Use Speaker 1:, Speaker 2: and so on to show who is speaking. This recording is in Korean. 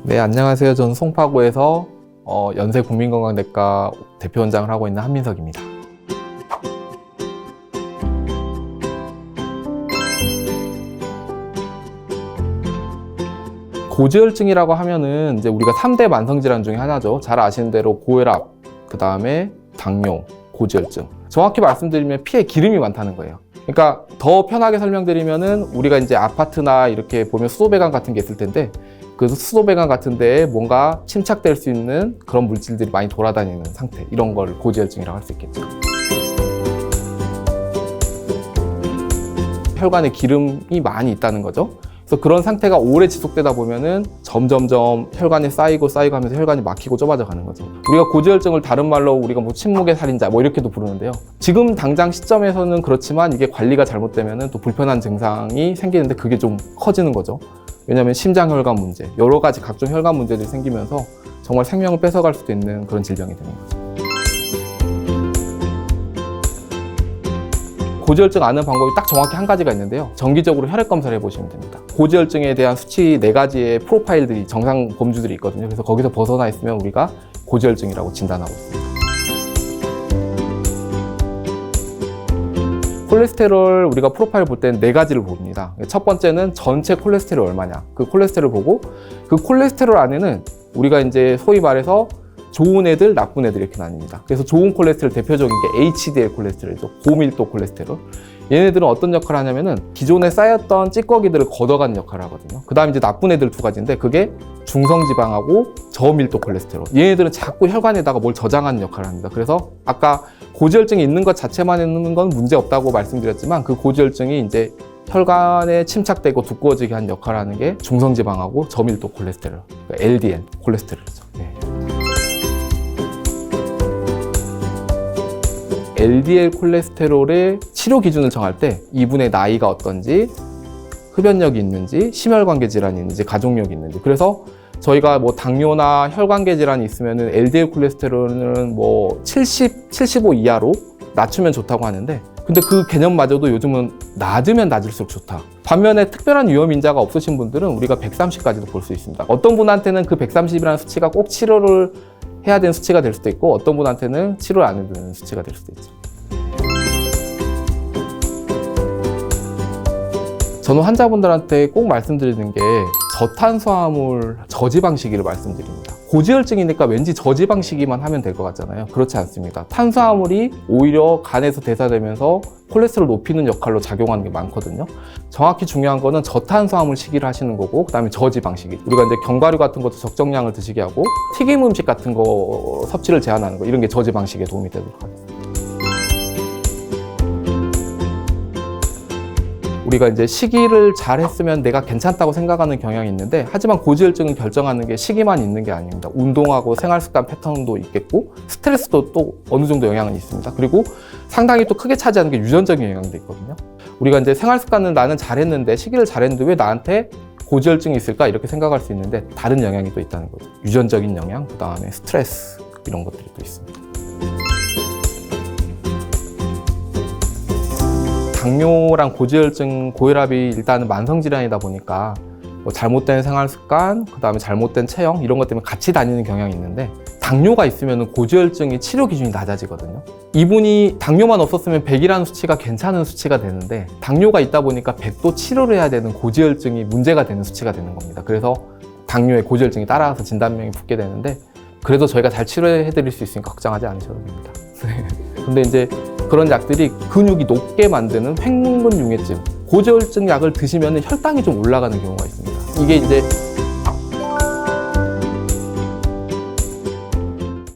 Speaker 1: 네, 안녕하세요. 저는 송파구에서 연세국민건강내과 대표원장을 하고 있는 한민석입니다. 고지혈증이라고 하면은 이제 우리가 3대 만성질환 중에 하나죠. 잘 아시는 대로 고혈압, 그 다음에 당뇨, 고지혈증. 정확히 말씀드리면 피에 기름이 많다는 거예요. 그러니까 더 편하게 설명드리면은 우리가 이제 아파트나 이렇게 보면 수도배관 같은 게 있을 텐데 그 수도배관 같은 데에 뭔가 침착될 수 있는 그런 물질들이 많이 돌아다니는 상태, 이런 걸 고지혈증이라고 할 수 있겠죠. 혈관에 기름이 많이 있다는 거죠. 그래서 그런 상태가 오래 지속되다 보면은 점점점 혈관이 쌓이고 하면서 혈관이 막히고 좁아져 가는 거죠. 우리가 고지혈증을 다른 말로 우리가 뭐 침묵의 살인자 뭐 이렇게도 부르는데요. 지금 당장 시점에서는 그렇지만 이게 관리가 잘못되면은 또 불편한 증상이 생기는데 그게 좀 커지는 거죠. 왜냐하면 심장혈관 문제, 여러 가지 각종 혈관 문제들이 생기면서 정말 생명을 뺏어갈 수도 있는 그런 질병이 되는 거죠. 고지혈증 아는 방법이 딱 정확히 한 가지가 있는데요. 정기적으로 혈액 검사를 해보시면 됩니다. 고지혈증에 대한 수치 4가지의 프로파일들이 정상 범주들이 있거든요. 그래서 거기서 벗어나 있으면 우리가 고지혈증이라고 진단하고 있습니다. 콜레스테롤 우리가 프로파일 볼 때는 4가지를 봅니다. 첫 번째는 전체 콜레스테롤 얼마냐. 그 콜레스테롤 보고 그 콜레스테롤 안에는 우리가 이제 소위 말해서 좋은 애들, 나쁜 애들 이렇게 나뉩니다. 그래서 좋은 콜레스테롤 대표적인 게 HDL 콜레스테롤이죠. 고밀도 콜레스테롤. 얘네들은 어떤 역할을 하냐면은 기존에 쌓였던 찌꺼기들을 걷어가는 역할을 하거든요. 그 다음 이제 나쁜 애들 2가지인데 그게 중성지방하고 저밀도 콜레스테롤. 얘네들은 자꾸 혈관에다가 뭘 저장하는 역할을 합니다. 그래서 아까 고지혈증이 있는 것 자체만 있는 건 문제 없다고 말씀드렸지만 그 고지혈증이 이제 혈관에 침착되고 두꺼워지게 하는 역할을 하는 게 중성지방하고 저밀도 콜레스테롤, 그러니까 LDL 콜레스테롤이죠. 네. LDL 콜레스테롤의 치료 기준을 정할 때 이분의 나이가 어떤지, 흡연력이 있는지, 심혈관계 질환이 있는지, 가족력이 있는지. 그래서 저희가 뭐 당뇨나 혈관계 질환이 있으면은 LDL 콜레스테롤은 뭐 70, 75 이하로 낮추면 좋다고 하는데, 근데 그 개념마저도 요즘은 낮으면 낮을수록 좋다. 반면에 특별한 위험 인자가 없으신 분들은 우리가 130까지도 볼 수 있습니다. 어떤 분한테는 그 130이라는 수치가 꼭 치료를 해야 되는 수치가 될 수도 있고 어떤 분한테는 치료를 안 해도 되는 수치가 될 수도 있죠. 저는 환자분들한테 꼭 말씀드리는 게 저탄수화물 저지방식이를 말씀드립니다. 고지혈증이니까 왠지 저지방식이만 하면 될 것 같잖아요. 그렇지 않습니다. 탄수화물이 오히려 간에서 대사되면서 콜레스테롤 높이는 역할로 작용하는 게 많거든요. 정확히 중요한 거는 저탄수화물 식이를 하시는 거고 그 다음에 저지방식이. 우리가 이제 견과류 같은 것도 적정량을 드시게 하고 튀김 음식 같은 거 섭취를 제한하는 거, 이런 게 저지방식에 도움이 되도록 하겠습니다. 우리가 이제 식이를 잘 했으면 내가 괜찮다고 생각하는 경향이 있는데, 하지만 고지혈증은 결정하는 게 식이만 있는 게 아닙니다. 운동하고 생활습관 패턴도 있겠고 스트레스도 또 어느 정도 영향은 있습니다. 그리고 상당히 또 크게 차지하는 게 유전적인 영향도 있거든요. 우리가 이제 생활습관은 나는 잘했는데, 식이를 잘했는데 왜 나한테 고지혈증이 있을까 이렇게 생각할 수 있는데 다른 영향이 또 있다는 거죠. 유전적인 영향, 그 다음에 스트레스, 이런 것들이 또 있습니다. 당뇨랑 고지혈증, 고혈압이 일단은 만성질환이다 보니까 뭐 잘못된 생활습관, 그 다음에 잘못된 체형 이런 것 때문에 같이 다니는 경향이 있는데, 당뇨가 있으면 고지혈증이 치료 기준이 낮아지거든요. 이분이 당뇨만 없었으면 100이라는 수치가 괜찮은 수치가 되는데 당뇨가 있다 보니까 100도 치료를 해야 되는 고지혈증이 문제가 되는 수치가 되는 겁니다. 그래서 당뇨에 고지혈증이 따라서 진단명이 붙게 되는데, 그래도 저희가 잘 치료해 드릴 수 있으니까 걱정하지 않으셔도 됩니다. 근데 이제 그런 약들이 근육이 높게 만드는 횡문근 융해증, 고지혈증 약을 드시면 혈당이 좀 올라가는 경우가 있습니다. 이게 이제